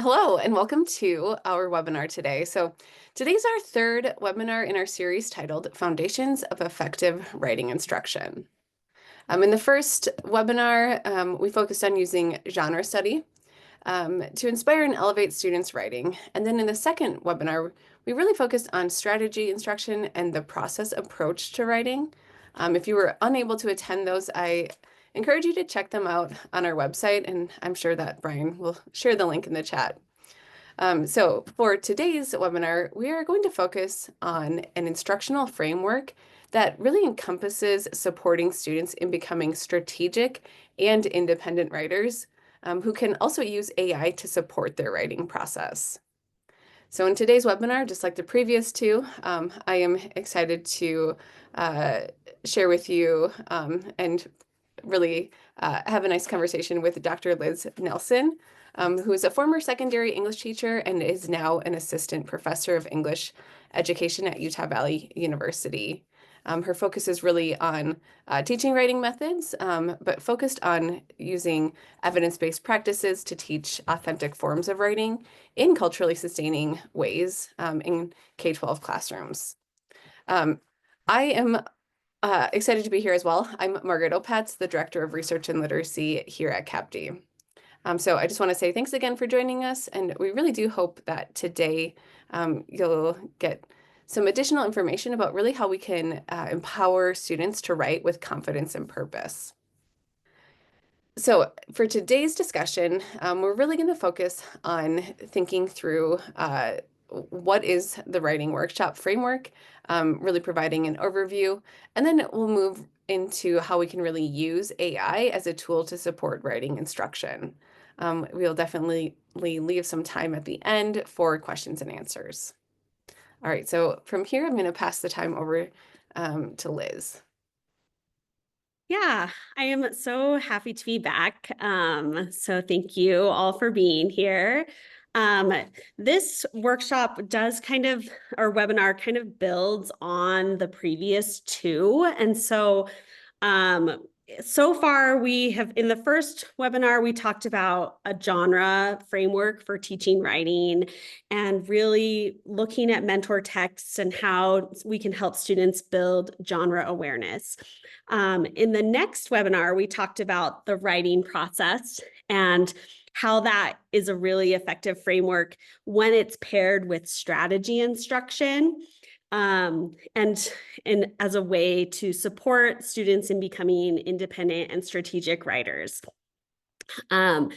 Hello, and welcome to our webinar today. Today's our third webinar in our series titled Foundations of Effective Writing Instruction. In the first webinar, we focused on using genre study to inspire and elevate students' writing. And then in the second webinar, we really focused on strategy instruction and the process approach to writing. If you were unable to attend those, I encourage you to check them out on our website, and I'm sure that Brian will share the link in the chat. So for today's webinar, we are going to focus on an instructional framework that really encompasses supporting students in becoming strategic and independent writers who can also use AI to support their writing process. So in today's webinar, just like the previous two, I am excited to share with you and really have a nice conversation with Dr. Liz Nelson, who is a former secondary English teacher and is now an assistant professor of English education at Utah Valley University. Her focus is really on teaching writing methods, but focused on using evidence-based practices to teach authentic forms of writing in culturally sustaining ways in K-12 classrooms. I am excited to be here as well. I'm Margaret Opatz, the Director of Research and Literacy here at CAPD. So I just want to say thanks again for joining us, and we really do hope that today you'll get some additional information about really how we can empower students to write with confidence and purpose. So for today's discussion, we're really going to focus on thinking through what is the writing workshop framework, really providing an overview, and then we'll move into how we can really use AI as a tool to support writing instruction. We'll definitely leave some time at the end for questions and answers. All right, so from here, I'm going to pass the time over to Liz. Yeah, I am so happy to be back. So thank you all for being here. This workshop does our webinar kind of builds on the previous two. And so far we have, in the first webinar, we talked about a genre framework for teaching writing and really looking at mentor texts and how we can help students build genre awareness. In the next webinar, we talked about the writing process and how that is a really effective framework when it's paired with strategy instruction. And as a way to support students in becoming independent and strategic writers. And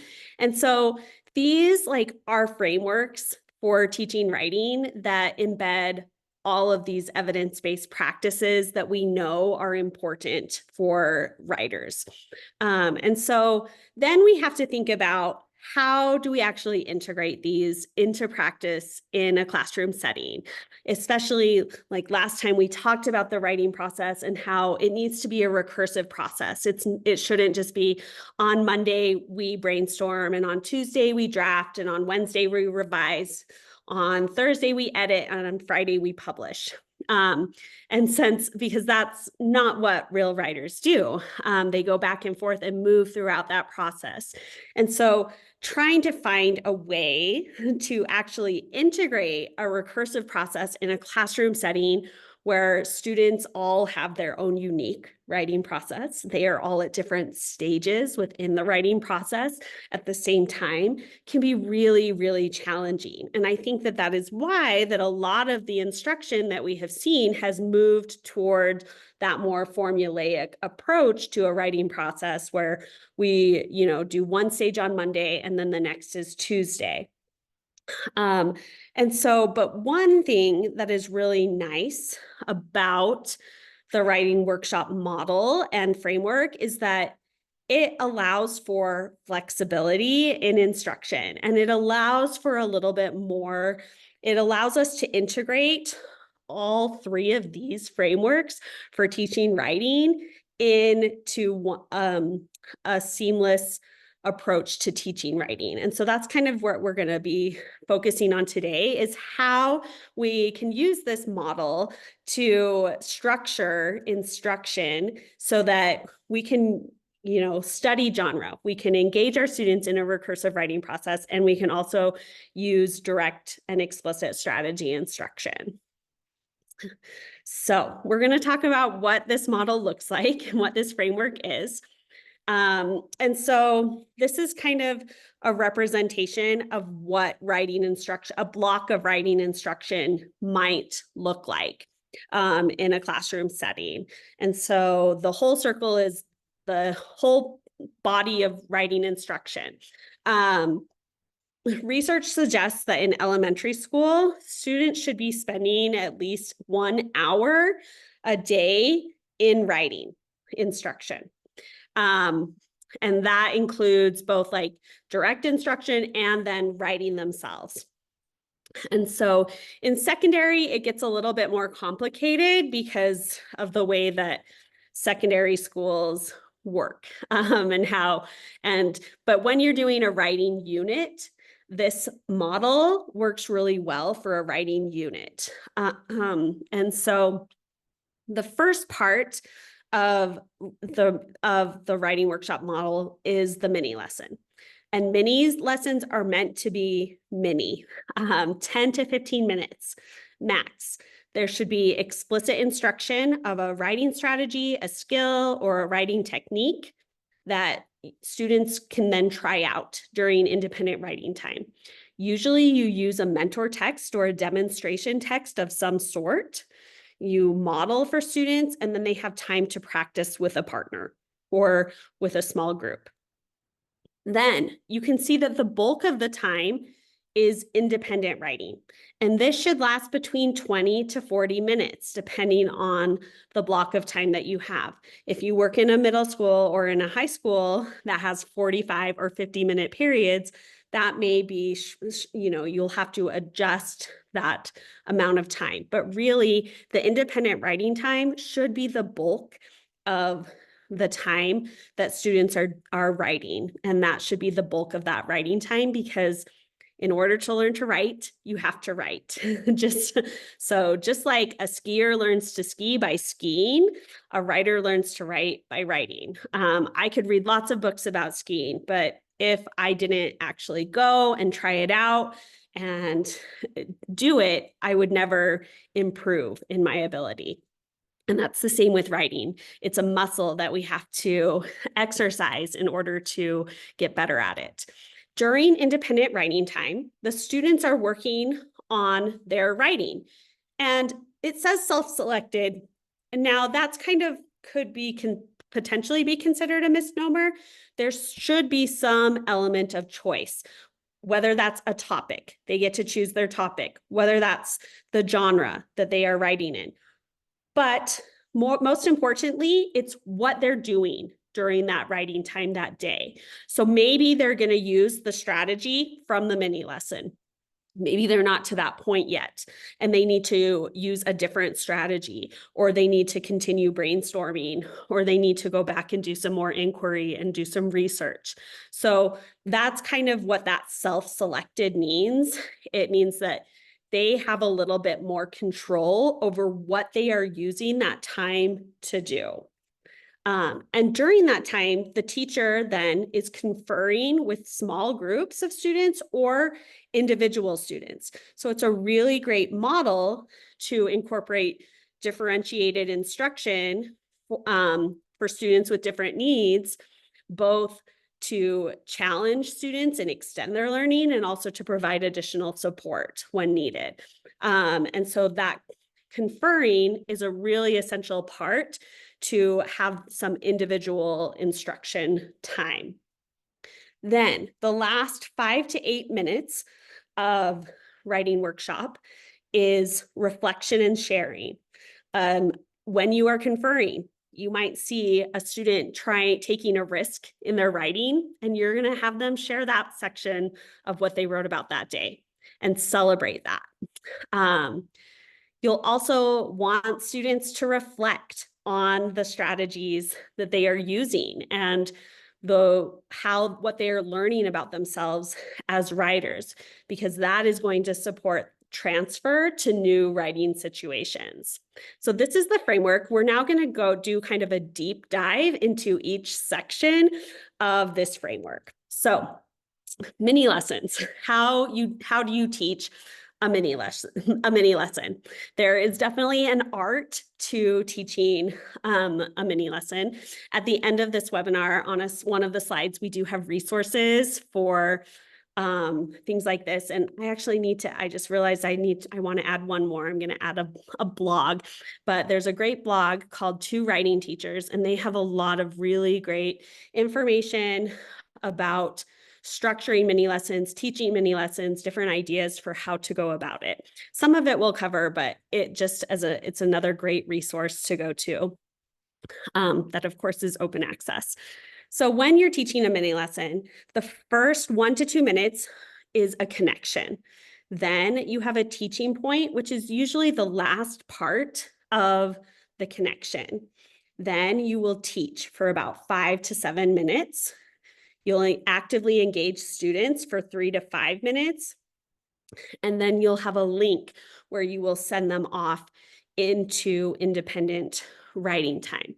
so these are frameworks for teaching writing that embed all of these evidence-based practices that we know are important for writers. And so then we have to think about how do we actually integrate these into practice in a classroom setting, especially like last time we talked about the writing process and how it needs to be a recursive process. It shouldn't just be on Monday we brainstorm and on Tuesday we draft and on Wednesday we revise. On Thursday, we edit, and on Friday, we publish. Because that's not what real writers do. They go back and forth and move throughout that process. And so trying to find a way to actually integrate a recursive process in a classroom setting where students all have their own unique writing process. They are all at different stages within the writing process at the same time can be really, really challenging. And I think that is why that a lot of the instruction that we have seen has moved toward that more formulaic approach to a writing process where we, do one stage on Monday and then the next is Tuesday. But one thing that is really nice about the writing workshop model and framework is that it allows for flexibility in instruction, and it allows for a little bit more. It allows us to integrate all three of these frameworks for teaching writing into a seamless approach to teaching writing. And so that's kind of what we're going to be focusing on today, is how we can use this model to structure instruction so that we can study genre. We can engage our students in a recursive writing process, and we can also use direct and explicit strategy instruction. So we're going to talk about what this model looks like and what this framework is. And so this is kind of a representation of what writing instruction, a block of writing instruction might look like in a classroom setting. And so the whole circle is the whole body of writing instruction. Research suggests that in elementary school, students should be spending at least 1 hour a day in writing instruction. And that includes both like direct instruction and then writing themselves. And so in secondary, it gets a little bit more complicated because of the way that secondary schools work but when you're doing a writing unit, this model works really well for a writing unit. And so the first part of the writing workshop model is the mini lesson. And mini lessons are meant to be mini, 10 to 15 minutes max. There should be explicit instruction of a writing strategy, a skill, or a writing technique that students can then try out during independent writing time. Usually you use a mentor text or a demonstration text of some sort. You model for students, and then they have time to practice with a partner or with a small group. Then you can see that the bulk of the time is independent writing. And this should last between 20 to 40 minutes, depending on the block of time that you have. If you work in a middle school or in a high school that has 45 or 50-minute periods, that may be, you'll have to adjust that amount of time. But really, the independent writing time should be the bulk of the time that students are writing. And that should be the bulk of that writing time, because in order to learn to write, you have to write. just like a skier learns to ski by skiing, a writer learns to write by writing. I could read lots of books about skiing, but if I didn't actually go and try it out and do it, I would never improve in my ability. And that's the same with writing. It's a muscle that we have to exercise in order to get better at it. During independent writing time, the students are working on their writing, and it says self-selected. And now that's kind of can potentially be considered a misnomer. There should be some element of choice, whether that's a topic, they get to choose their topic, whether that's the genre that they are writing in. But most importantly, it's what they're doing during that writing time that day. So maybe they're going to use the strategy from the mini lesson. Maybe they're not to that point yet, and they need to use a different strategy, or they need to continue brainstorming, or they need to go back and do some more inquiry and do some research. So that's kind of what that self-selected means. It means that they have a little bit more control over what they are using that time to do. And during that time, the teacher then is conferring with small groups of students or individual students. So it's a really great model to incorporate differentiated instruction for students with different needs, both to challenge students and extend their learning, and also to provide additional support when needed. And so that conferring is a really essential part to have some individual instruction time. Then the last 5 to 8 minutes of writing workshop is reflection and sharing. When you are conferring, you might see a student taking a risk in their writing, and you're going to have them share that section of what they wrote about that day and celebrate that. You'll also want students to reflect on the strategies that they are using and what they are learning about themselves as writers, because that is going to support transfer to new writing situations. So this is the framework. We're now going to go do kind of a deep dive into each section of this framework. So mini lessons, how do you teach a mini lesson? There is definitely an art to teaching a mini lesson. At the end of this webinar, on one of the slides, we do have resources for things like this. And I actually I just realized I want to add one more. I'm going to add a blog, but there's a great blog called Two Writing Teachers, and they have a lot of really great information about structuring mini lessons, teaching mini lessons, different ideas for how to go about it. Some of it we'll cover, but it's another great resource to go to. That of course is open access. So when you're teaching a mini lesson, the first 1 to 2 minutes is a connection. Then you have a teaching point, which is usually the last part of the connection. Then you will teach for about 5 to 7 minutes. You'll actively engage students for 3 to 5 minutes. And then you'll have a link where you will send them off into independent writing time.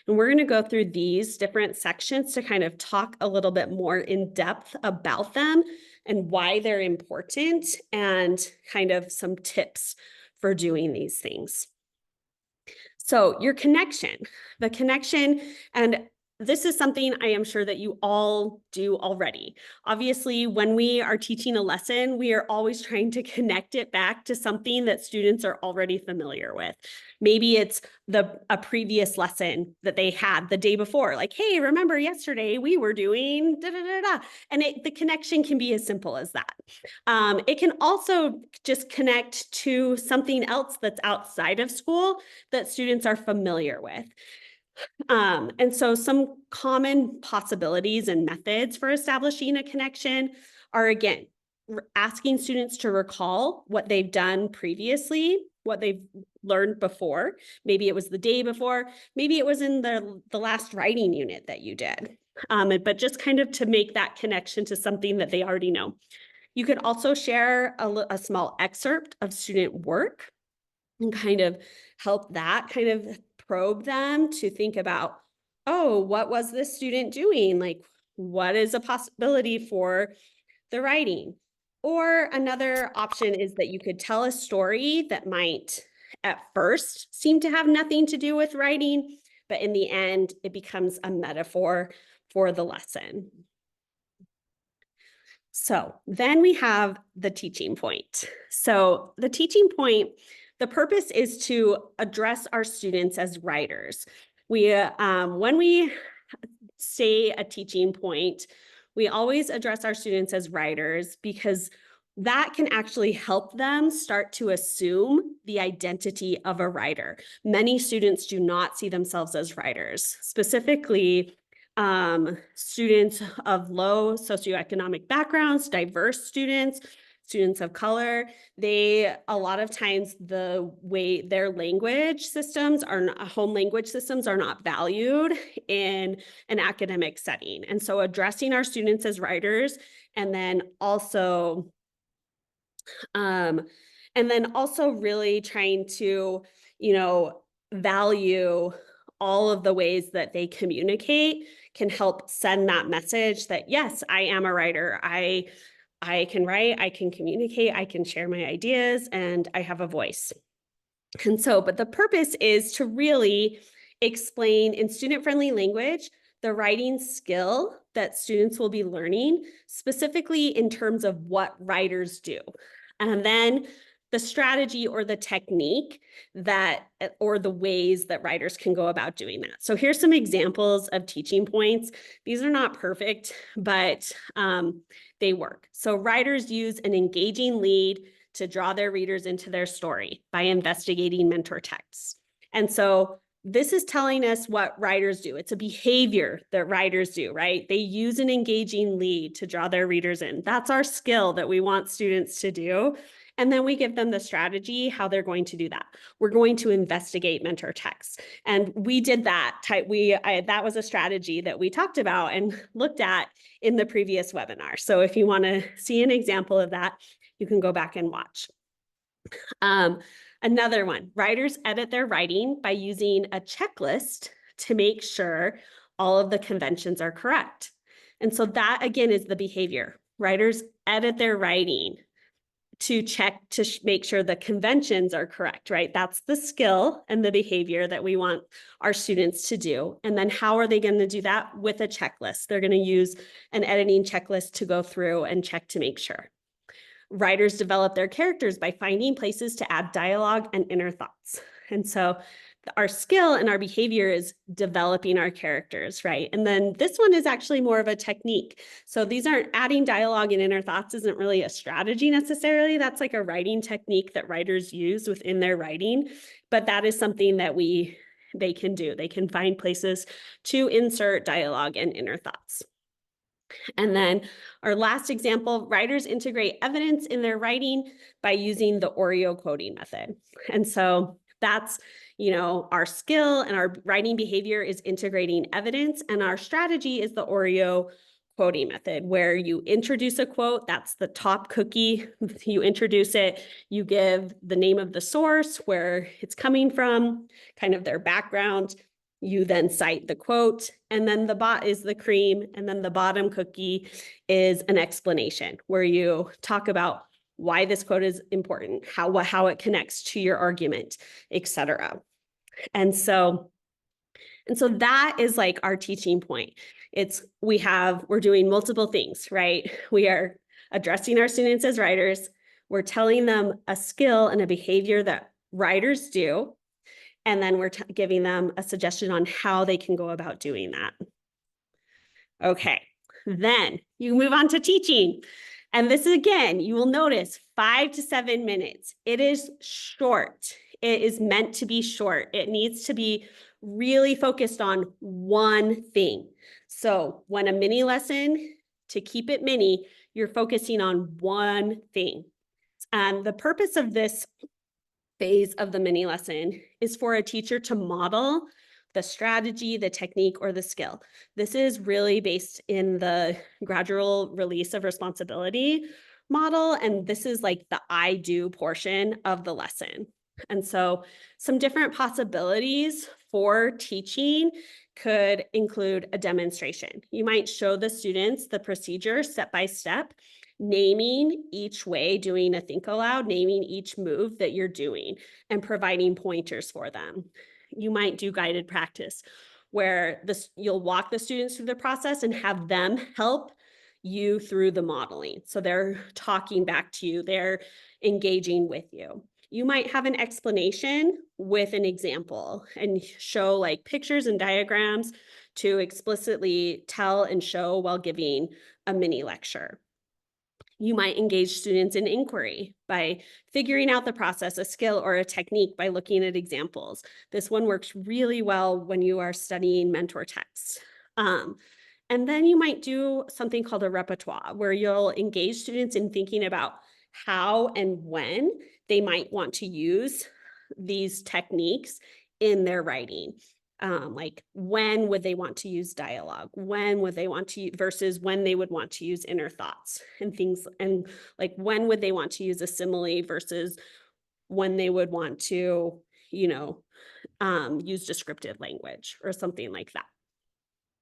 And we're going to go through these different sections to kind of talk a little bit more in depth about them and why they're important and kind of some tips for doing these things. So the connection, and this is something I am sure that you all do already. Obviously, when we are teaching a lesson, we are always trying to connect it back to something that students are already familiar with. Maybe it's a previous lesson that they had the day before, like, hey, remember yesterday we were doing da da da da. And the connection can be as simple as that. It can also just connect to something else that's outside of school that students are familiar with. And so some common possibilities and methods for establishing a connection are, again, asking students to recall what they've done previously, what they've learned before. Maybe it was the day before, maybe it was in the last writing unit that you did, but just kind of to make that connection to something that they already know. You could also share a small excerpt of student work and kind of help that kind of probe them to think about, oh, what was this student doing? Like, what is a possibility for the writing? Or another option is that you could tell a story that might at first seem to have nothing to do with writing, but in the end, it becomes a metaphor for the lesson. So then we have the teaching point. So the teaching point, the purpose is to address our students as writers. When we say a teaching point, we always address our students as writers because that can actually help them start to assume the identity of a writer. Many students do not see themselves as writers, specifically students of low socioeconomic backgrounds, diverse students of color. A lot of times the way their home language systems are not valued in an academic setting. And so addressing our students as writers and then also really trying to, value all of the ways that they communicate can help send that message that, yes, I am a writer. I can write, I can communicate, I can share my ideas, and I have a voice. And so, but the purpose is to really explain in student-friendly language the writing skill that students will be learning, specifically in terms of what writers do. And then the strategy or the technique or the ways that writers can go about doing that. So here's some examples of teaching points. These are not perfect, but they work. So writers use an engaging lead to draw their readers into their story by investigating mentor texts. And so this is telling us what writers do. It's a behavior that writers do, right? They use an engaging lead to draw their readers in. That's our skill that we want students to do. And then we give them the strategy, how they're going to do that. We're going to investigate mentor texts. And we did that. That was a strategy that we talked about and looked at in the previous webinar. So if you want to see an example of that, you can go back and watch. Another one, writers edit their writing by using a checklist to make sure all of the conventions are correct. And so that again is the behavior. Writers edit their writing to check to make sure the conventions are correct, right? That's the skill and the behavior that we want our students to do. And then how are they going to do that? With a checklist. They're going to use an editing checklist to go through and check to make sure. Writers develop their characters by finding places to add dialogue and inner thoughts. And so our skill and our behavior is developing our characters, right? And then this one is actually more of a technique. So these aren't adding dialogue and inner thoughts isn't really a strategy necessarily. That's like a writing technique that writers use within their writing, but that is something that they can do. They can find places to insert dialogue and inner thoughts. And then our last example, writers integrate evidence in their writing by using the Oreo quoting method. And so that's, our skill and our writing behavior is integrating evidence, and our strategy is the Oreo quoting method, where you introduce a quote, that's the top cookie, you introduce it, you give the name of the source, where it's coming from, kind of their background, you then cite the quote, and then the bot is the cream, and then the bottom cookie is an explanation where you talk about why this quote is important, how it connects to your argument, etc. And so that is like our teaching point. We're doing multiple things, right? We are addressing our students as writers. We're telling them a skill and a behavior that writers do. And then we're giving them a suggestion on how they can go about doing that. Okay, then you move on to teaching. And this is, again, you will notice 5 to 7 minutes. It is short. It is meant to be short. It needs to be really focused on one thing. So when a mini lesson, to keep it mini, you're focusing on one thing. And the purpose of this phase of the mini lesson is for a teacher to model the strategy, the technique, or the skill. This is really based in the gradual release of responsibility model, and this is like the I do portion of the lesson. And so some different possibilities for teaching could include a demonstration. You might show the students the procedure step by step, naming each way, doing a think aloud, naming each move that you're doing and providing pointers for them. You might do guided practice where you'll walk the students through the process and have them help you through the modeling. So they're talking back to you, they're engaging with you. You might have an explanation with an example and show like pictures and diagrams to explicitly tell and show while giving a mini lecture. You might engage students in inquiry by figuring out the process, a skill, or a technique by looking at examples. This one works really well when you are studying mentor texts. And then you might do something called a repertoire, where you'll engage students in thinking about how and when they might want to use these techniques in their writing. Like when would they want to use dialogue? When would they want to versus when they would want to use inner thoughts and things, and like when would they want to use a simile versus when they would want to, use descriptive language or something like that.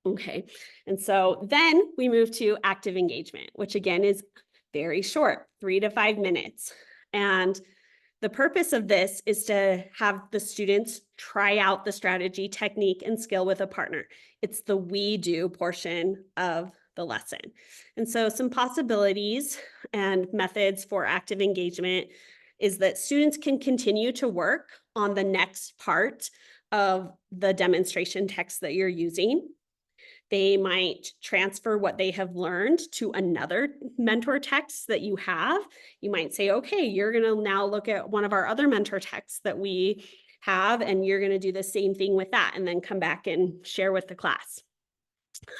Okay, and so then we move to active engagement, which again is very short, 3 to 5 minutes. And the purpose of this is to have the students try out the strategy, technique, and skill with a partner. It's the we do portion of the lesson. And so some possibilities and methods for active engagement is that students can continue to work on the next part of the demonstration text that you're using. They might transfer what they have learned to another mentor text that you have. You might say, okay, you're going to now look at one of our other mentor texts that we have, and you're going to do the same thing with that, and then come back and share with the class.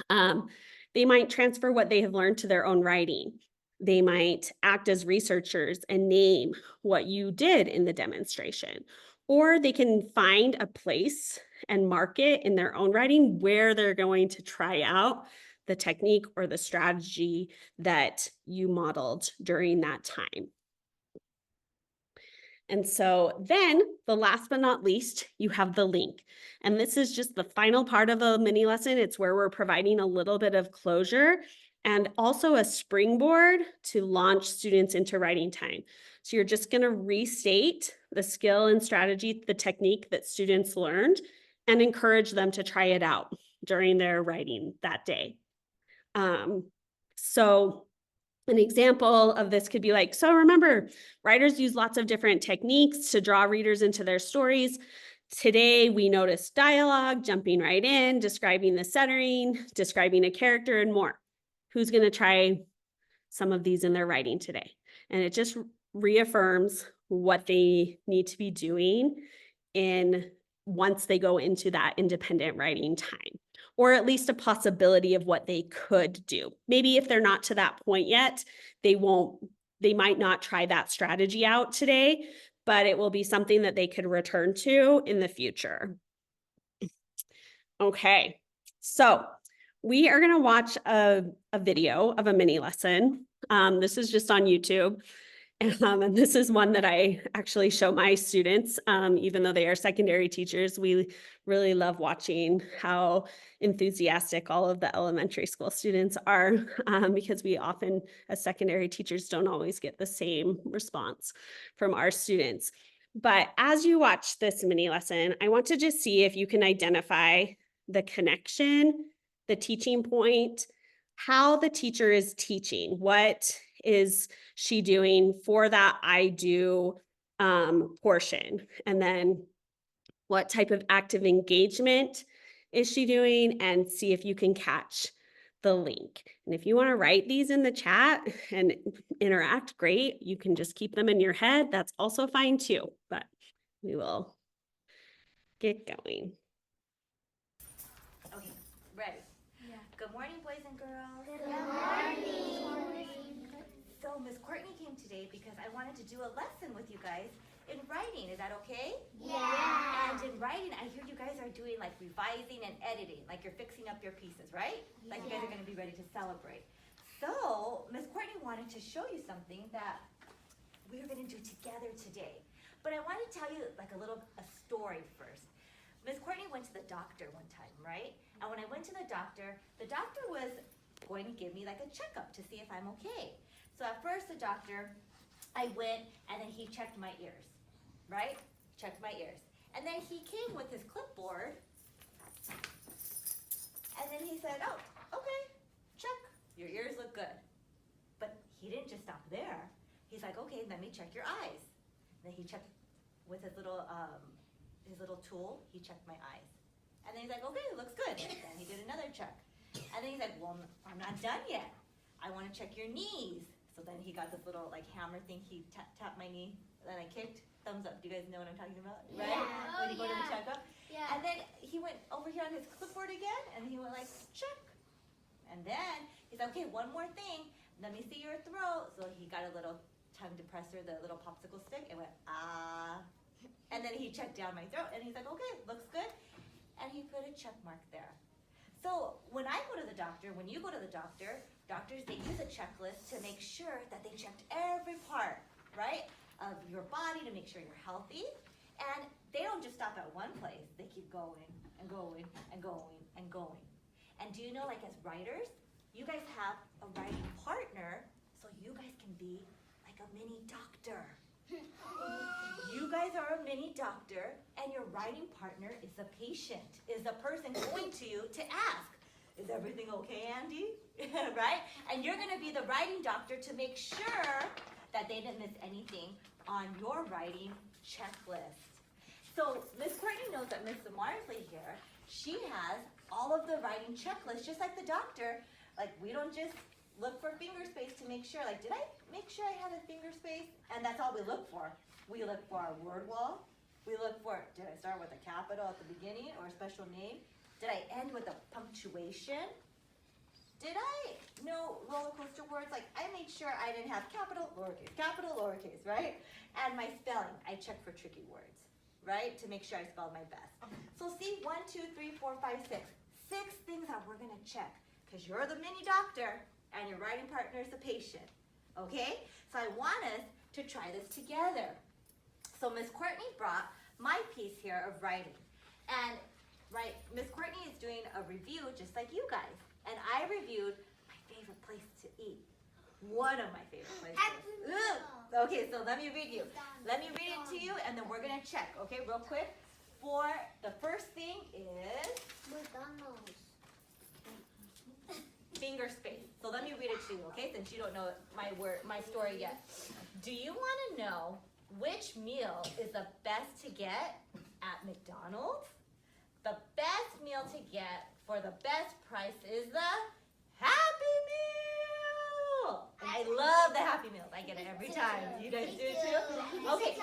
They might transfer what they have learned to their own writing. They might act as researchers and name what you did in the demonstration. Or they can find a place and mark it in their own writing where they're going to try out the technique or the strategy that you modeled during that time. And so then the last but not least, you have the link. And this is just the final part of a mini lesson. It's where we're providing a little bit of closure and also a springboard to launch students into writing time. So you're just going to restate the skill and strategy, the technique that students learned, and encourage them to try it out during their writing that day. So an example of this could be like, so remember, writers use lots of different techniques to draw readers into their stories. Today, we noticed dialogue, jumping right in, describing the setting, describing a character, and more. Who's going to try some of these in their writing today? And it just reaffirms what they need to be doing once they go into that independent writing time, or at least a possibility of what they could do. Maybe if they're not to that point yet, they might not try that strategy out today, but it will be something that they could return to in the future. Okay, so we are going to watch a video of a mini lesson. This is just on YouTube. And this is one that I actually show my students, even though they are secondary teachers. We really love watching how enthusiastic all of the elementary school students are, because we often, as secondary teachers, don't always get the same response from our students. But as you watch this mini lesson, I want to just see if you can identify the connection, the teaching point, how the teacher is teaching. What is she doing for that I do portion? And then what type of active engagement is she doing? And see if you can catch the link. And if you want to write these in the chat and interact, great. You can just keep them in your head. That's also fine too, but we will get going. Okay, ready? Yeah. Good morning, boys and girls. Good morning. So Miss Courtney came today because I wanted to do a lesson with you guys in writing. Is that okay? Yeah. And in writing, I hear you guys are doing like revising and editing, like you're fixing up your pieces, right? Like you guys are going to be ready to celebrate. So Miss Courtney wanted to show you something that we're going to do together today. But I want to tell you like a story first. Miss Courtney went to the doctor one time, right? And when I went to the doctor was going to give me like a checkup to see if I'm okay. So at first I went and then he checked my ears, right? Checked my ears. And then he came with his clipboard and then he said, oh, okay, check, your ears look good. But he didn't just stop there. He's like, okay, let me check your eyes. Then he checked with his little tool, he checked my eyes. And then he's like, okay, it looks good. And then he did another check. And then he's like, well, I'm not done yet. I want to check your knees. So then he got this little like hammer thing. He tapped my knee. Then I kicked. Thumbs up. Do you guys know what I'm talking about? Right? Yeah. When you go to the checkup. Yeah. And then he went over here on his clipboard again. And he went like, check. And then he's like, okay, one more thing. Let me see your throat. So he got a little tongue depressor, the little popsicle stick, and went, ah. And then he checked down my throat. And he's like, okay, looks good. And he put a check mark there. So when I go to the doctor, when you go to the doctor, doctors, they use a checklist to make sure that they checked every part, right, of your body to make sure you're healthy. And they don't just stop at one place. They keep going and going and going and going. And do you know, like as writers, you guys have a writing partner, so you guys can be like a mini doctor. You guys are a mini doctor, and your writing partner is the patient, is the person going to you to ask, is everything okay, Andy? Right? And you're going to be the writing doctor to make sure that they didn't miss anything on your writing checklist. So Miss Courtney knows that Miss Marsley here, she has all of the writing checklists, just like the doctor. Like we don't just look for finger space to make sure, like, did I make sure I had a finger space? And that's all we look for. We look for our word wall. We look for, did I start with a capital at the beginning or a special name? Did I end with a punctuation? Did I know roller coaster words? Like, I made sure I didn't have capital, lowercase, right? And my spelling, I checked for tricky words, right? To make sure I spelled my best. So see, 1, 2, 3, 4, 5, 6. 6 things that we're gonna check, because you're the mini doctor and your writing partner is the patient, okay? So I want us to try this together. So Miss Courtney brought my piece here of writing. And Miss Courtney is doing a review just like you guys. And I reviewed my favorite place to eat. One of my favorite places. Ugh. Okay, so let me read it to you and then we're gonna check, okay, real quick. For the first thing is McDonald's. finger space. So let me read it to you, okay, since you don't know my story yet. Do you wanna know which meal is the best to get at McDonald's? The best meal to get for the best price is the Happy Meal! And I love the Happy Meals. I get it every time. You guys do it too? Okay.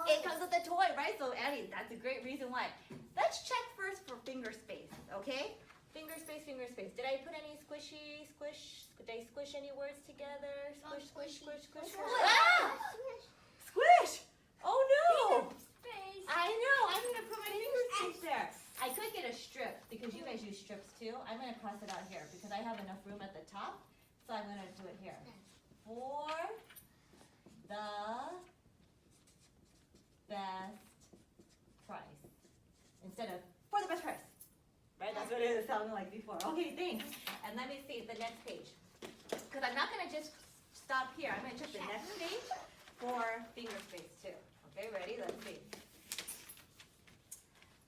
It comes with the toy, right? So Annie, that's a great reason why. Let's check first for finger space, okay? Finger space, finger space. Did I put any squish? Did I squish any words together? Squish. Ah! Squish! Oh no! I know, I'm gonna put my finger space there. I could get a strip because you guys use strips too. I'm gonna cross it out here because I have enough room at the top. So I'm gonna do it here. For the best price. Instead of for the best price. Right? That's what it sounded like before. Okay, thanks. And let me see the next page. Because I'm not gonna just stop here. I'm gonna check the next page for finger space too. Okay, ready? Let's see.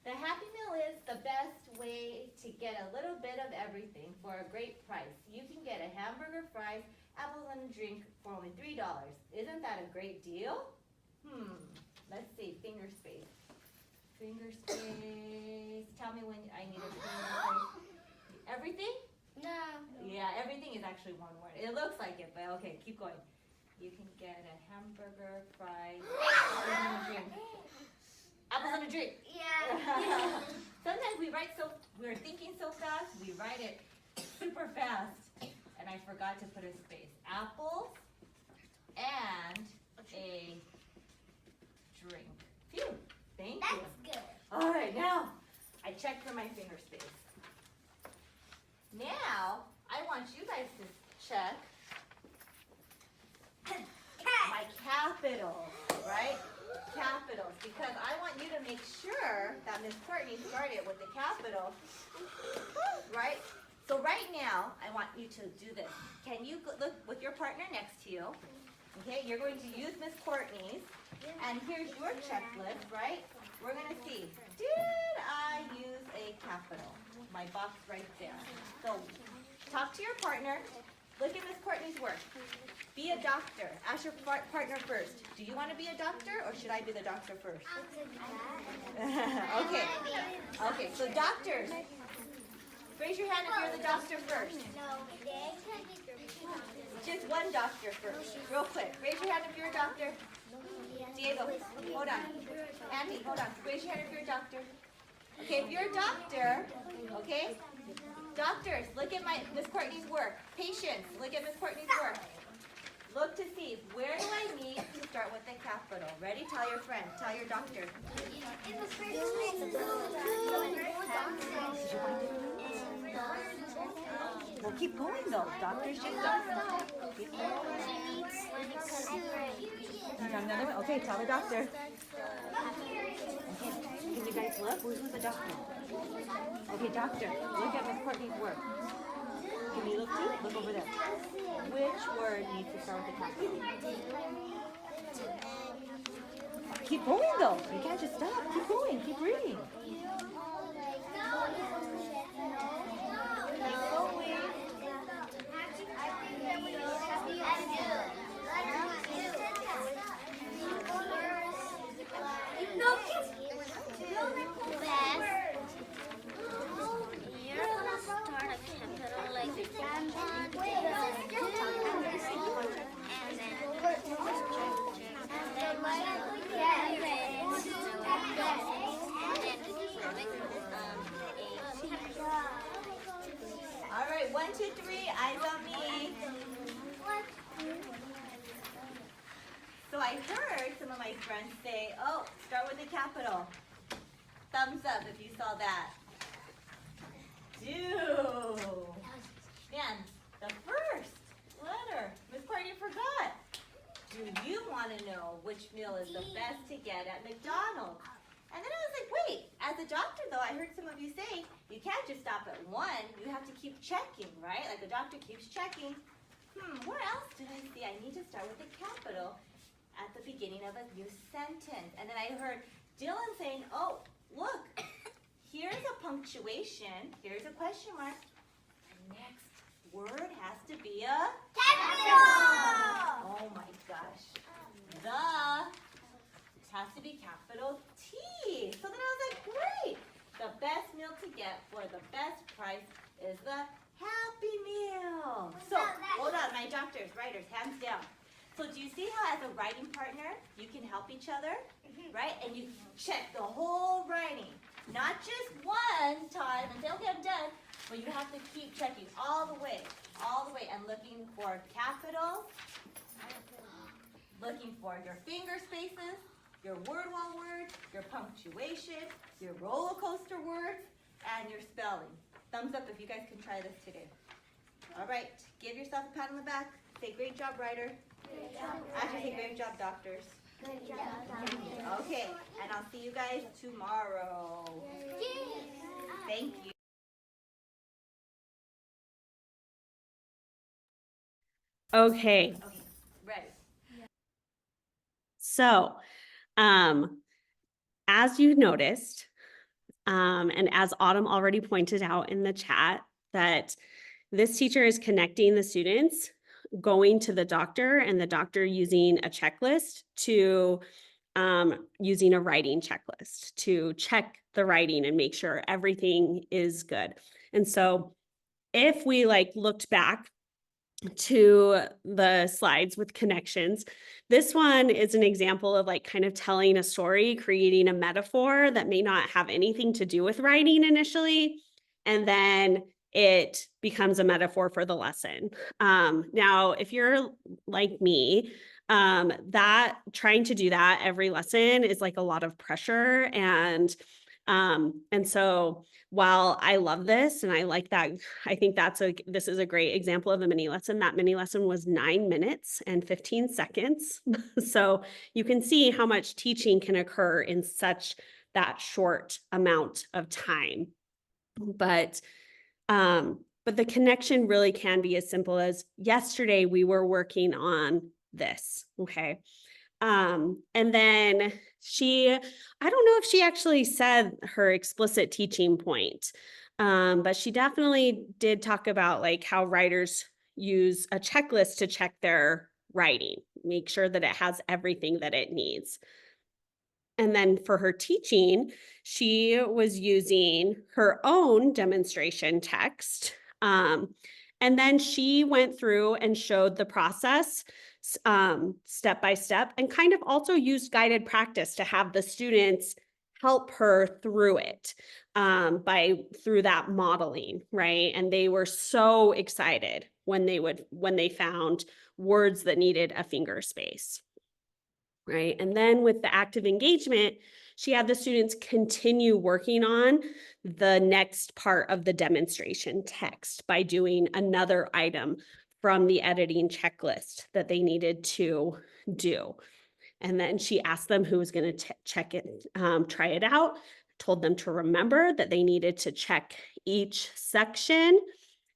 The Happy Meal is the best way to get a little bit of everything for a great price. You can get a hamburger, fries, apples, and a drink for only $3. Isn't that a great deal? Let's see, finger space. Finger space. Tell me when I need a finger space. Everything? No. Yeah, everything is actually one word. It looks like it, but okay, keep going. You can get a hamburger, fries, apples, and a drink. Apples and a drink. Yeah. Sometimes we're thinking so fast, we write it super fast. And I forgot to put a space. Apples and a drink. Phew, thank you. That's good. All right, now I checked for my finger space. Now I want you guys to check my capitals, right? Capitals, because I want you to make sure that Miss Courtney started with the capital, right? So right now, I want you to do this. Can you look with your partner next to you? Okay, you're going to use Miss Courtney's, and here's your checklist, right? We're gonna see, did I use a capital? My box right there. So talk to your partner. Look at Miss Courtney's work. Be a doctor. Ask your partner first. Do you want to be a doctor or should I be the doctor first? Okay. Okay, so doctors. Raise your hand if you're the doctor first. Just one doctor first. Real quick. Raise your hand if you're a doctor. Diego, hold on. Andy, hold on. Raise your hand if you're a doctor. Okay, if you're a doctor, okay? Doctors, look at Miss Courtney's work. Patients, look at Miss Courtney's work. Look to see, where do I need to start with the capital? Ready? Tell your friend. Tell your doctor. Well, keep going though. Doctors just don't. Keep going. You got another one? Okay, tell the doctor. Okay, can you guys look? Who's the doctor? Okay, doctor, look at Miss Courtney's work. Can you look too? Look over there. Which word needs to start with the capital? Keep going though. You can't just stop. Keep going. Keep reading. All right, 1, 2, 3, eyes on me. So I heard some of my friends say, oh, start with the capital. Thumbs up if you saw that. Man, the first letter. Miss Courtney forgot. do you want to know which meal is the best to get at McDonald's? And then I was like, wait, as a doctor though, I heard some of you say you can't just stop at one. You have to keep checking, right? Like a doctor keeps checking. Where else did I see? I need to start with a capital at the beginning of a new sentence. And then I heard Dylan saying, oh, look, here's a punctuation. Here's a question mark. The next word has to be a Capital! oh my gosh. It has to be capital T. So then I was like, great. The best meal to get for the best price is the Happy Meal. So hold on, my doctors, writers, hands down. So do you see how as a writing partner, you can help each other, right? And you check the whole writing, not just one time and say, okay, I'm done. But you have to keep checking all the way, and looking for capitals, looking for your finger spaces, your word wall words, your punctuation, your roller coaster words, and your spelling. Thumbs up if you guys can try this today. All right, give yourself a pat on the back. Say, great job, writer. Great job, Actually, say, great job, doctors. Good job, doctor. Okay, and I'll see you guys tomorrow. Thank you. Okay, Okay, ready. so as you noticed, and as Autumn already pointed out in the chat, that this teacher is connecting the students going to the doctor and the doctor using a checklist to using a writing checklist to check the writing and make sure everything is good. And so if we looked back to the slides with connections, this one is an example of kind of telling a story, creating a metaphor that may not have anything to do with writing initially, and then it becomes a metaphor for the lesson. Now, if you're like me, that trying to do that every lesson is a lot of pressure. And so while I love this and I like that, I think this is a great example of a mini lesson. That mini lesson was 9 minutes and 15 seconds. So you can see how much teaching can occur in such that short amount of time. But the connection really can be as simple as yesterday we were working on this, okay? And then I don't know if she actually said her explicit teaching point, but she definitely did talk about how writers use a checklist to check their writing, make sure that it has everything that it needs. And then for her teaching, she was using her own demonstration text. And then she went through and showed the process step by step, and kind of also used guided practice to have the students help her through it through that modeling, right? And they were so excited when they found words that needed a finger space. Right. And then with the active engagement, she had the students continue working on the next part of the demonstration text by doing another item from the editing checklist that they needed to do. And then she asked them who was going to check it, try it out, told them to remember that they needed to check each section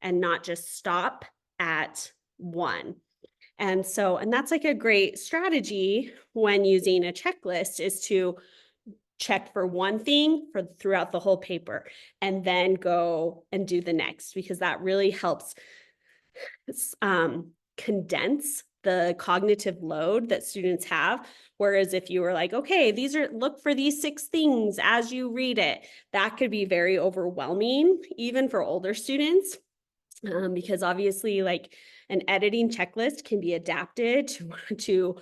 and not just stop at one. And that's a great strategy when using a checklist, is to check for one thing throughout the whole paper and then go and do the next, because that really helps condense the cognitive load that students have. Whereas if you were okay, look for these 6 things as you read it, that could be very overwhelming, even for older students, because obviously an editing checklist can be adapted to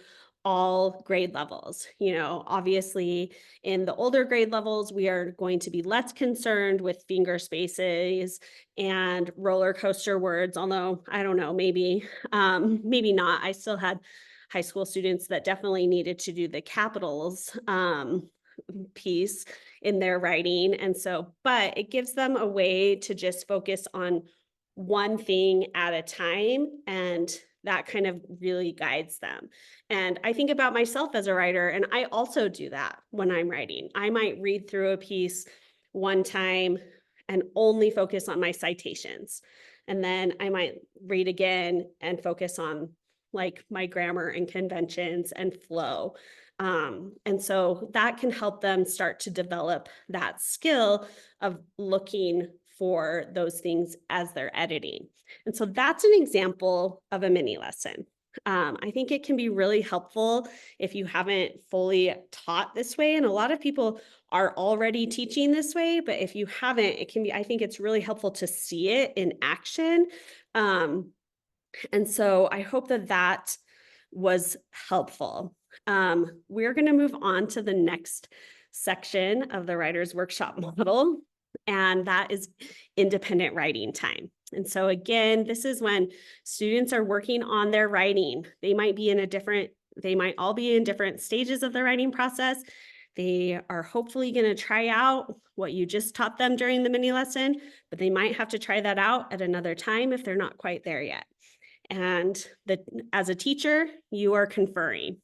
all grade levels. Obviously in the older grade levels, we are going to be less concerned with finger spaces and roller coaster words, although I don't know, maybe not. I still had high school students that definitely needed to do the capitals piece in their writing. And but it gives them a way to just focus on one thing at a time and that kind of really guides them. And I think about myself as a writer, and I also do that when I'm writing. I might read through a piece one time and only focus on my citations. And then I might read again and focus on like my grammar and conventions and flow. And so that can help them start to develop that skill of looking for those things as they're editing. And so that's an example of a mini lesson. I think it can be really helpful if you haven't fully taught this way. And a lot of people are already teaching this way, but if you haven't, it can be, I think it's really helpful to see it in action. And so I hope that that was helpful. We're going to move on to the next section of the Writer's Workshop model, and that is independent writing time. And so again, this is when students are working on their writing. They might all be in different stages of the writing process. They are hopefully going to try out what you just taught them during the mini lesson, but they might have to try that out at another time if they're not quite there yet. And as a teacher, you are conferring.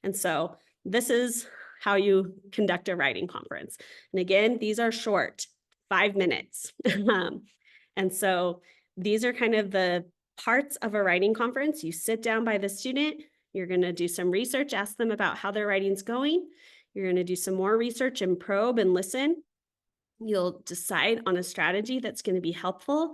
And so this is how you conduct a writing conference. And again, these are short, 5 minutes. And so these are kind of the parts of a writing conference. You sit down by the student, you're going to do some research, ask them about how their writing's going. You're going to do some more research and probe and listen. You'll decide on a strategy that's going to be helpful,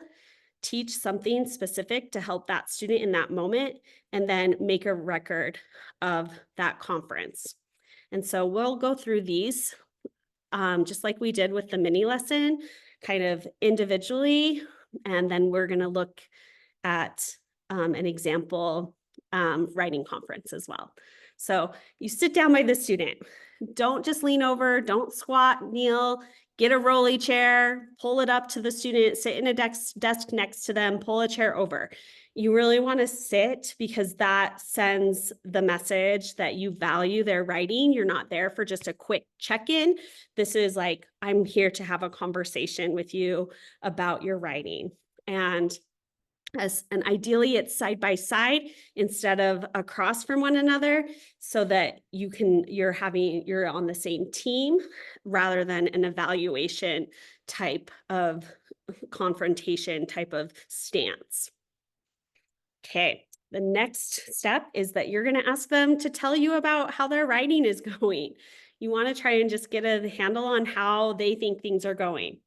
teach something specific to help that student in that moment, and then make a record of that conference. And so we'll go through these just like we did with the mini lesson, kind of individually, and then we're going to look at an example writing conference as well. So you sit down by the student. Don't just lean over, don't squat, kneel, get a rolly chair, pull it up to the student, sit in a desk next to them, pull a chair over. You really want to sit because that sends the message that you value their writing. You're not there for just a quick check-in. This is like, I'm here to have a conversation with you about your writing. And ideally it's side by side instead of across from one another, so that you're on the same team rather than an evaluation type of confrontation type of stance. Okay, the next step is that you're going to ask them to tell you about how their writing is going. You want to try and just get a handle on how they think things are going.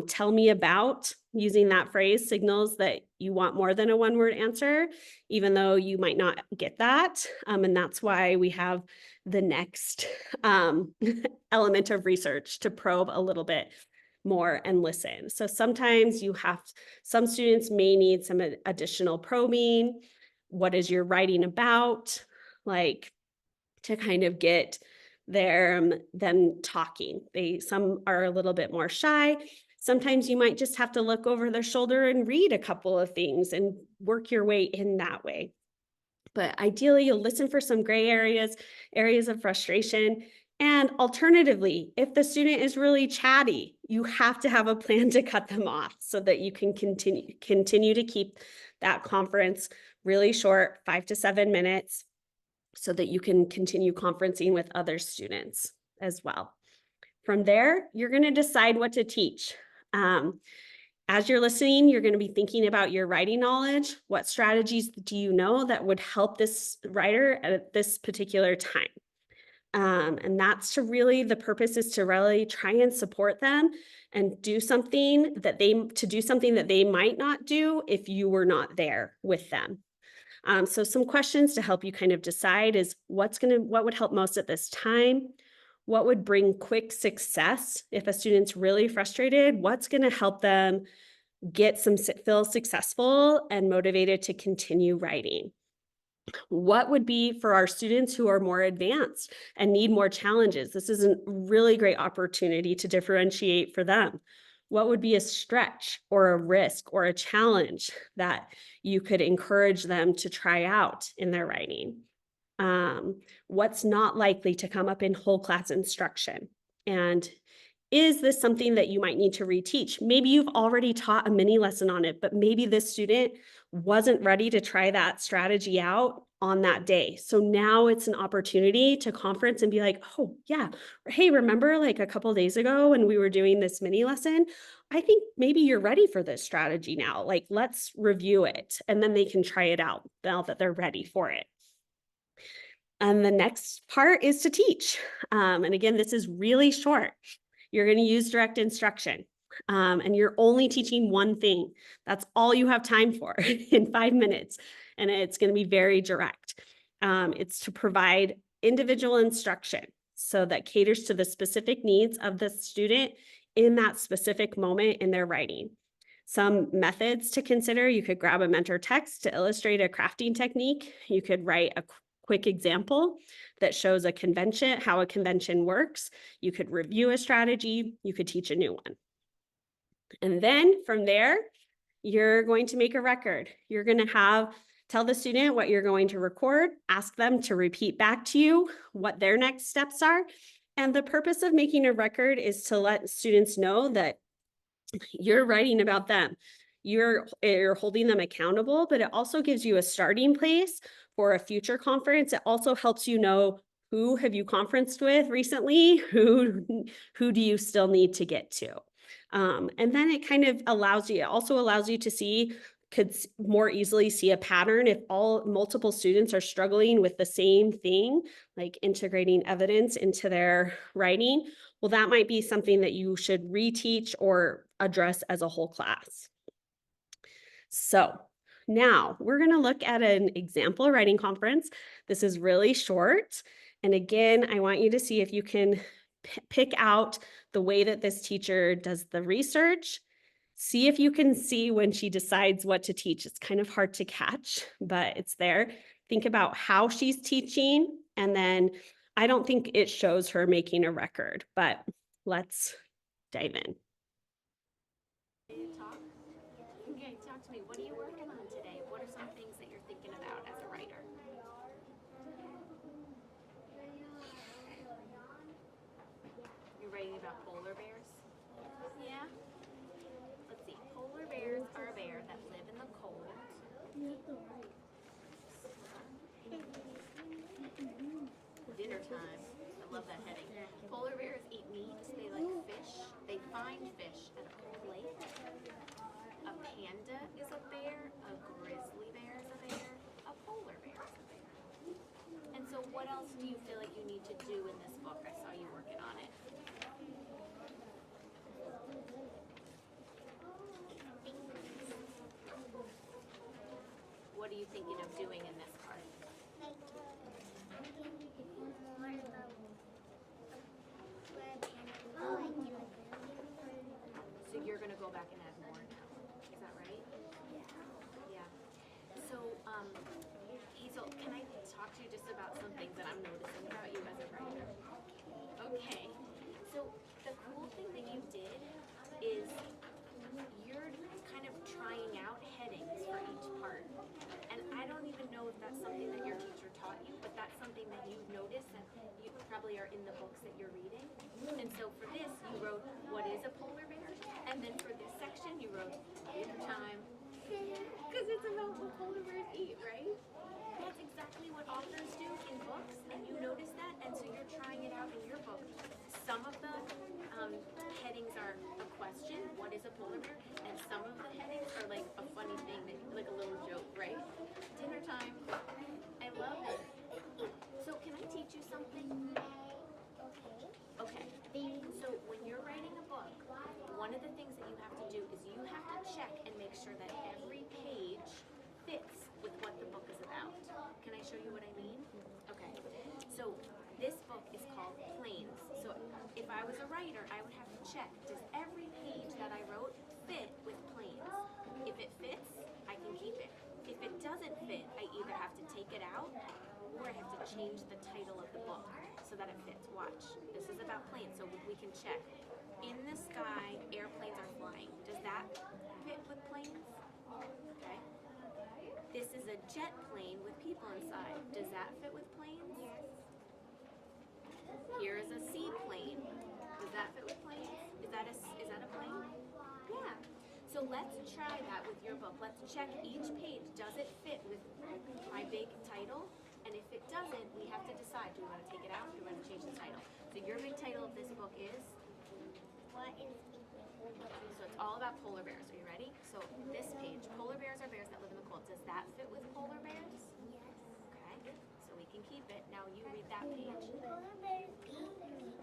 Tell me about, using that phrase signals that you want more than a one-word answer, even though you might not get that. And that's why we have the next element of research to probe a little bit more and listen. So sometimes some students may need some additional probing. What is your writing about? Like, to kind of get them talking. Some are a little bit more shy. Sometimes you might just have to look over their shoulder and read a couple of things and work your way in that way. But ideally, you'll listen for some gray areas of frustration. And alternatively, if the student is really chatty, you have to have a plan to cut them off so that you can continue to keep that conference really short, 5 to 7 minutes, so that you can continue conferencing with other students as well. From there, you're going to decide what to teach. As you're listening, you're going to be thinking about your writing knowledge. What strategies do you know that would help this writer at this particular time? And that's the purpose is to really try and support them and do something that they might not do if you were not there with them. So some questions to help you kind of decide is what would help most at this time? What would bring quick success if a student's really frustrated? What's going to help them feel successful and motivated to continue writing? What would be for our students who are more advanced and need more challenges? This is a really great opportunity to differentiate for them. What would be a stretch or a risk or a challenge that you could encourage them to try out in their writing? What's not likely to come up in whole class instruction? And is this something that you might need to reteach? Maybe you've already taught a mini lesson on it, but maybe this student wasn't ready to try that strategy out on that day. So now it's an opportunity to conference and be like, oh yeah, hey, remember like a couple days ago when we were doing this mini lesson? I think maybe you're ready for this strategy now. Like, let's review it. And then they can try it out now that they're ready for it. And the next part is to teach. And again, this is really short. You're going to use direct instruction. And you're only teaching one thing. That's all you have time for in 5 minutes. And it's going to be very direct. It's to provide individual instruction so that caters to the specific needs of the student in that specific moment in their writing. Some methods to consider: you could grab a mentor text to illustrate a crafting technique. You could write a quick example that shows a convention, how a convention works. You could review a strategy. You could teach a new one. And then from there, you're going to make a record. You're going to tell the student what you're going to record, ask them to repeat back to you what their next steps are. And the purpose of making a record is to let students know that you're writing about them. You're holding them accountable, but it also gives you a starting place for a future conference. It also helps you know, who have you conferenced with recently? Who do you still need to get to? And then it kind of also allows you to could more easily see a pattern. If multiple students are struggling with the same thing, like integrating evidence into their writing, well, that might be something that you should reteach or address as a whole class. So now we're going to look at an example writing conference. This is really short. And again, I want you to see if you can pick out the way that this teacher does the research. See if you can see when she decides what to teach. It's kind of hard to catch, but it's there. Think about how she's teaching. And then I don't think it shows her making a record, but let's dive in. Okay, talk to me. What are you working on today? What are some things that you're thinking about as a writer? You're writing about polar bears? Yeah? Let's see. Polar bears are a bear that live in the cold. Dinner time. I love that heading. Polar bears eat meat. They like fish. They find fish at a lake. A panda is a bear. A grizzly bear is a bear. A polar bear is a bear. And so what else do you feel like you need to do in this book? I saw you working on it. What are you thinking of doing in this part? So you're going to go back and add more now. Is that right? Yeah. So, Hazel, can I talk to you just about some things that I'm noticing about you as a writer? Okay. So the cool thing that you did is you're kind of trying out headings for each part. And I don't even know if that's something that your teacher taught you, but that's something that you've noticed that you probably are in the books that you're reading. And so for this, you wrote, what is a polar bear? And then for this section, you wrote, dinner time. Because it's about what polar bears eat, right? That's exactly what authors do in books, and you notice that, and so you're trying it out in your book. Some of the headings are a question, what is a polar bear? And some of the headings are like a funny thing, like a little joke, right? Dinner time. I love it. So can I teach you something? Okay. So when you're writing a book, one of the things that you have to do is you have to check and make sure that every page fits with what the book is about. Can I show you what I mean? Okay. So this book is called Planes. So if I was a writer, I would have to check, does every page that I wrote fit with planes? If it fits, I can keep it. If it doesn't fit, I either have to take it out or I have to change the title of the book so that it fits. Watch. This is about planes, so we can check. In the sky, airplanes are flying. Does that fit with planes? Okay. This is a jet plane with people inside. Does that fit with planes? Yes. Here is a seaplane. Does that fit with planes? is that a plane? Yeah. So let's try that with your book. Let's check each page. Does it fit with my big title? And if it doesn't, we have to decide, do we want to take it out or do we want to change the title? So your big title of this book is? What is So it's all about polar bears. Are you ready? So this page, polar bears are bears that live in the cold. Does that fit with polar bears? yes? Okay. So we can keep it. Now you read that page. Polar bears eat meat.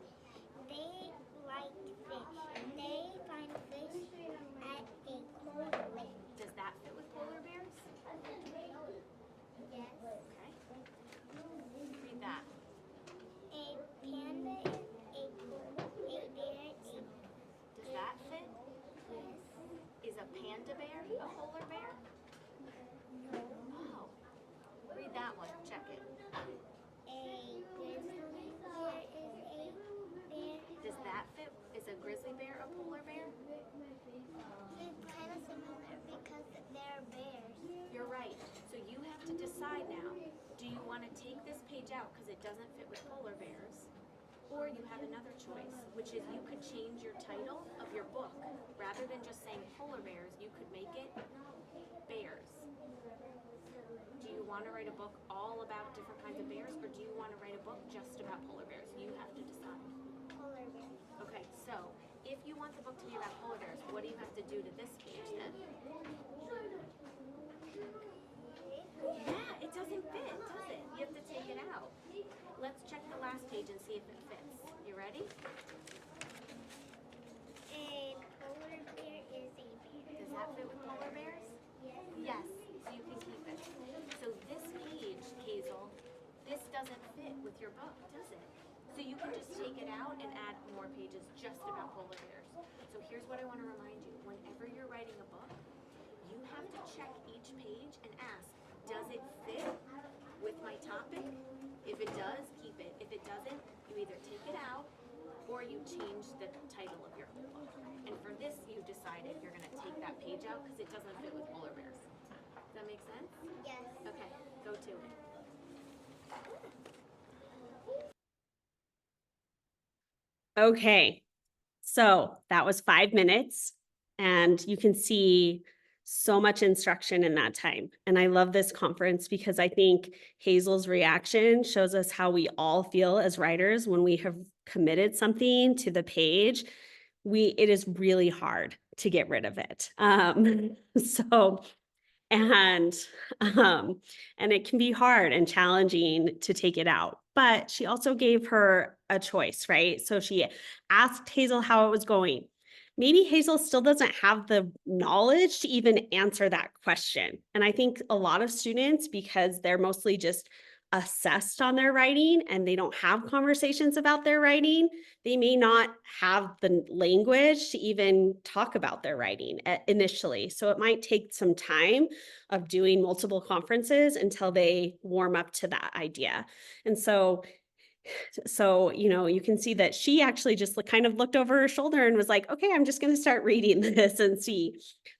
They like fish. They find fish at a cold lake. Does that fit with polar bears? Yes. Okay. Read that. A panda is a bear. Does that fit? Yes. Is a panda bear a polar bear? Oh. Read that one. Check it. A grizzly bear is a bear. Does that fit? Is a grizzly bear a polar bear? It's kind of similar because they're bears. You're right. So you have to decide now. Do you want to take this page out because it doesn't fit with polar bears? Or you have another choice, which is you could change your title of your book. Rather than just saying polar bears, you could make it bears. Do you want to write a book all about different kinds of bears, or do you want to write a book just about polar bears? You have to decide. Polar bears. Okay, so if you want the book to be about polar bears, what do you have to do to this page then? Yeah, it doesn't fit, does it? You have to take it out. Let's check the last page and see if it fits. You ready? A polar bear is a bear. Does that fit with polar bears? Yes. Yes, so you can keep it. So this page, Hazel, this doesn't fit with your book, does it? So you can just take it out and add more pages just about polar bears. So here's what I want to remind you. Whenever you're writing a book, you have to check each page and ask, does it fit with my topic? If it does, keep it. If it doesn't, you either take it out or you change the title of your whole book. And for this, you decided you're going to take that page out because it doesn't fit with polar bears. Does that make sense? Yes. Okay, go to it. Okay, so that was 5 minutes, and you can see so much instruction in that time. And I love this conference because I think Hazel's reaction shows us how we all feel as writers when we have committed something to the page. It is really hard to get rid of it. So and and it can be hard and challenging to take it out, but she also gave her a choice, right? So she asked Hazel how it was going. Maybe Hazel still doesn't have the knowledge to even answer that question. And I think a lot of students, because they're mostly just assessed on their writing and they don't have conversations about their writing, they may not have the language to even talk about their writing initially. So it might take some time of doing multiple conferences until they warm up to that idea. And so you can see that she actually just kind of looked over her shoulder and was like, okay, I'm just going to start reading this and see.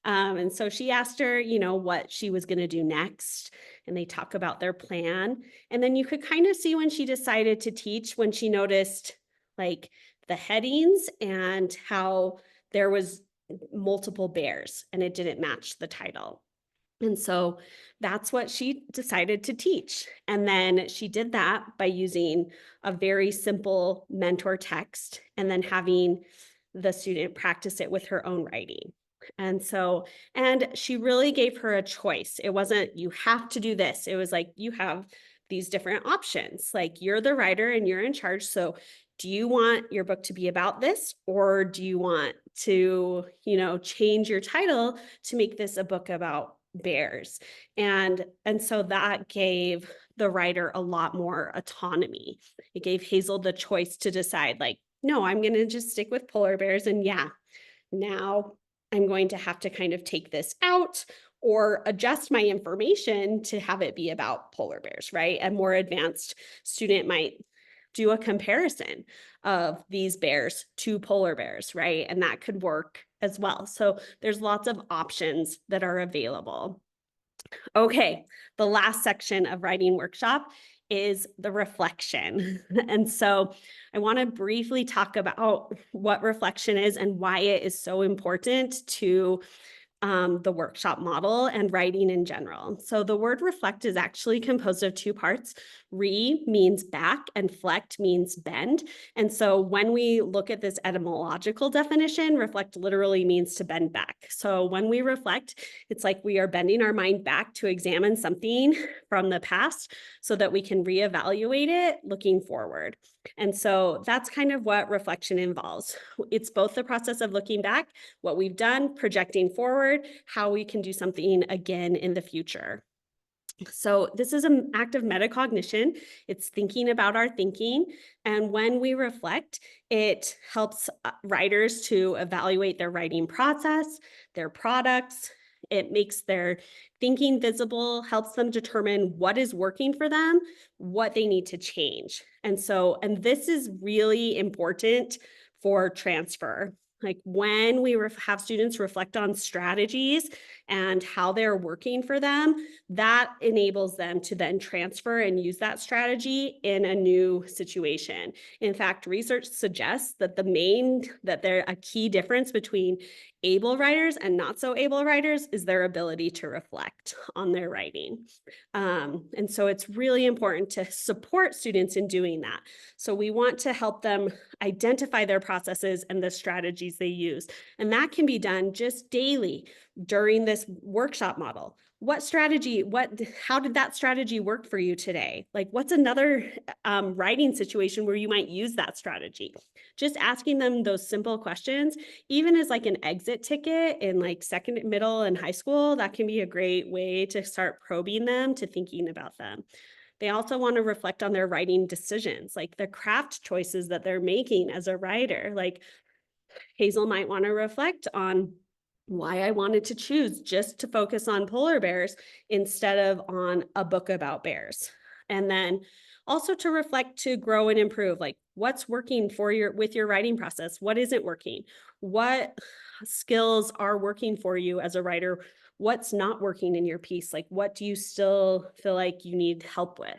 And so she asked her, what she was going to do next. And they talk about their plan. And then you could kind of see when she decided to teach, when she noticed like the headings and how there was multiple bears and it didn't match the title. And so that's what she decided to teach. And then she did that by using a very simple mentor text and then having the student practice it with her own writing. And she really gave her a choice. It wasn't, you have to do this. It was like, you have these different options. Like, you're the writer and you're in charge. So do you want your book to be about this, or do you want to, change your title to make this a book about bears? And so that gave the writer a lot more autonomy. It gave Hazel the choice to decide, like, no, I'm going to just stick with polar bears. And now I'm going to have to kind of take this out or adjust my information to have it be about polar bears, right? A more advanced student might do a comparison of these bears to polar bears, right? And that could work as well. So there's lots of options that are available. Okay, the last section of writing workshop is the reflection. And so I want to briefly talk about what reflection is and why it is so important to the workshop model and writing in general. So the word reflect is actually composed of two parts. Re means back and flect means bend. And so when we look at this etymological definition, reflect literally means to bend back. So when we reflect, it's like we are bending our mind back to examine something from the past so that we can reevaluate it looking forward. And so that's kind of what reflection involves. It's both the process of looking back, what we've done, projecting forward, how we can do something again in the future. So this is an act of metacognition. It's thinking about our thinking. And when we reflect, it helps writers to evaluate their writing process, their products. It makes their thinking visible, helps them determine what is working for them, what they need to change. And this is really important for transfer. Like when we have students reflect on strategies and how they're working for them, that enables them to then transfer and use that strategy in a new situation. In fact, research suggests that a key difference between able writers and not so able writers is their ability to reflect on their writing. And so it's really important to support students in doing that. So we want to help them identify their processes and the strategies they use. And that can be done just daily during this workshop model. How did that strategy work for you today? Like, what's another writing situation where you might use that strategy? Just asking them those simple questions, even as like an exit ticket in like second, middle, and high school, that can be a great way to start probing them to thinking about them. They also want to reflect on their writing decisions, like the craft choices that they're making as a writer. Like Hazel might want to reflect on why I wanted to choose just to focus on polar bears instead of on a book about bears. And then also to reflect, to grow and improve, like what's working with your writing process, what isn't working, what skills are working for you as a writer, what's not working in your piece, like what do you still feel like you need help with.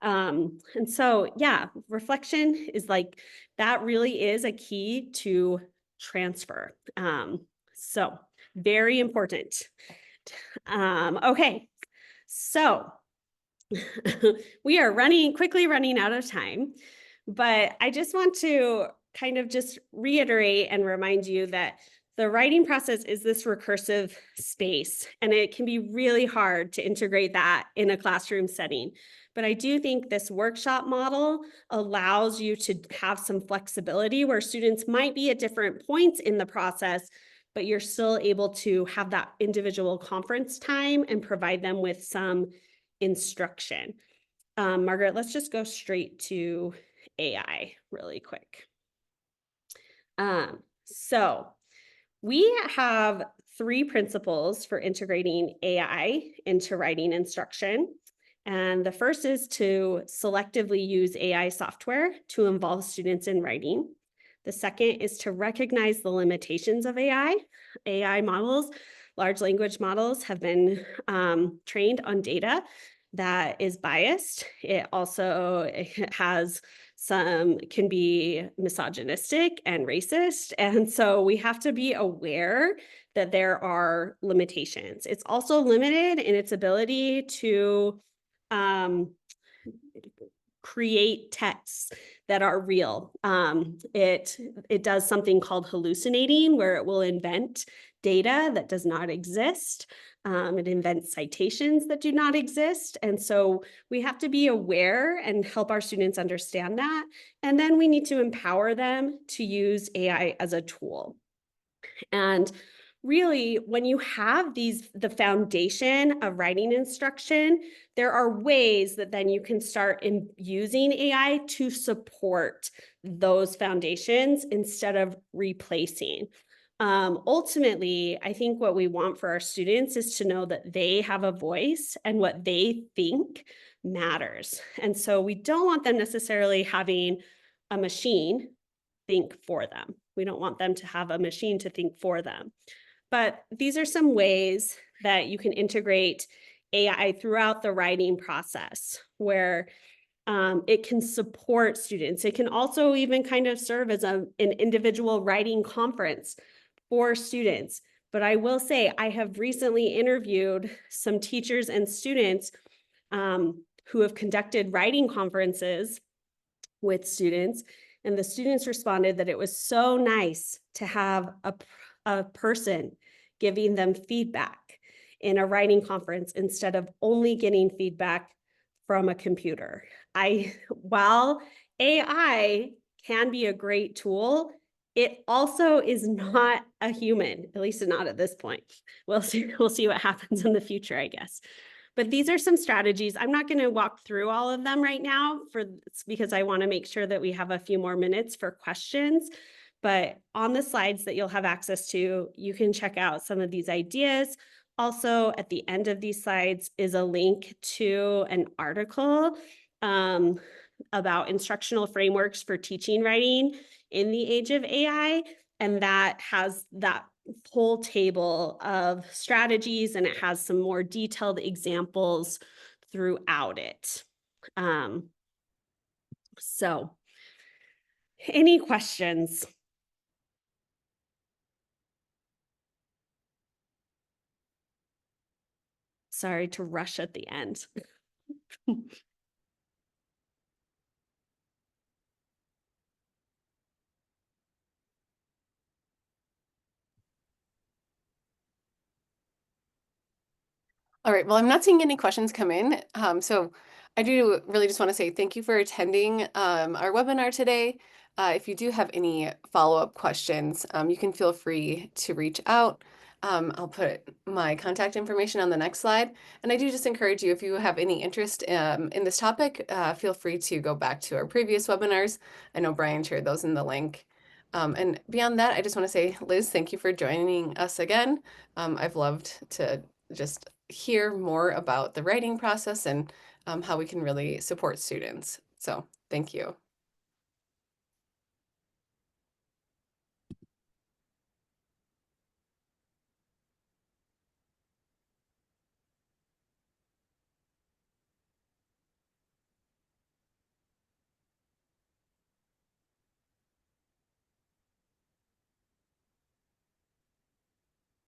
And so, yeah, reflection is like, that really is a key to transfer. So very important. Okay, so we are quickly running out of time, but I just want to kind of just reiterate and remind you that the writing process is this recursive space, and it can be really hard to integrate that in a classroom setting. But I do think this workshop model allows you to have some flexibility where students might be at different points in the process, but you're still able to have that individual conference time and provide them with some instruction. Margaret, let's just go straight to AI really quick. So we have 3 principles for integrating AI into writing instruction. And the first is to selectively use AI software to involve students in writing. The second is to recognize the limitations of AI. AI models, large language models, have been trained on data that is biased. It also can be misogynistic and racist. And so we have to be aware that there are limitations. It's also limited in its ability to create texts that are real. It does something called hallucinating, where it will invent data that does not exist. It invents citations that do not exist. And so we have to be aware and help our students understand that. And then we need to empower them to use AI as a tool. And really, when you have the foundation of writing instruction, there are ways that then you can start using AI to support those foundations instead of replacing. Ultimately, I think what we want for our students is to know that they have a voice and what they think matters. And so we don't want them necessarily having a machine think for them. We don't want them to have a machine to think for them. But these are some ways that you can integrate AI throughout the writing process where it can support students. It can also even kind of serve as an individual writing conference for students. But I will say, I have recently interviewed some teachers and students who have conducted writing conferences with students. And the students responded that it was so nice to have a person giving them feedback in a writing conference instead of only getting feedback from a computer. While AI can be a great tool, it also is not a human, at least not at this point. We'll see what happens in the future, I guess. But these are some strategies. I'm not going to walk through all of them right now because I want to make sure that we have a few more minutes for questions. But on the slides that you'll have access to, you can check out some of these ideas. Also, at the end of these slides is a link to an article about instructional frameworks for teaching writing in the age of AI. And that has that whole table of strategies, and it has some more detailed examples throughout it. So any questions? Sorry to rush at the end. All right, well, I'm not seeing any questions come in. So I do really just want to say thank you for attending our webinar today. If you do have any follow-up questions, you can feel free to reach out. I'll put my contact information on the next slide. And I do just encourage you, if you have any interest in this topic, feel free to go back to our previous webinars. I know Brian shared those in the link. And beyond that, I just want to say, Liz, thank you for joining us again. I've loved to just hear more about the writing process and how we can really support students. So thank you.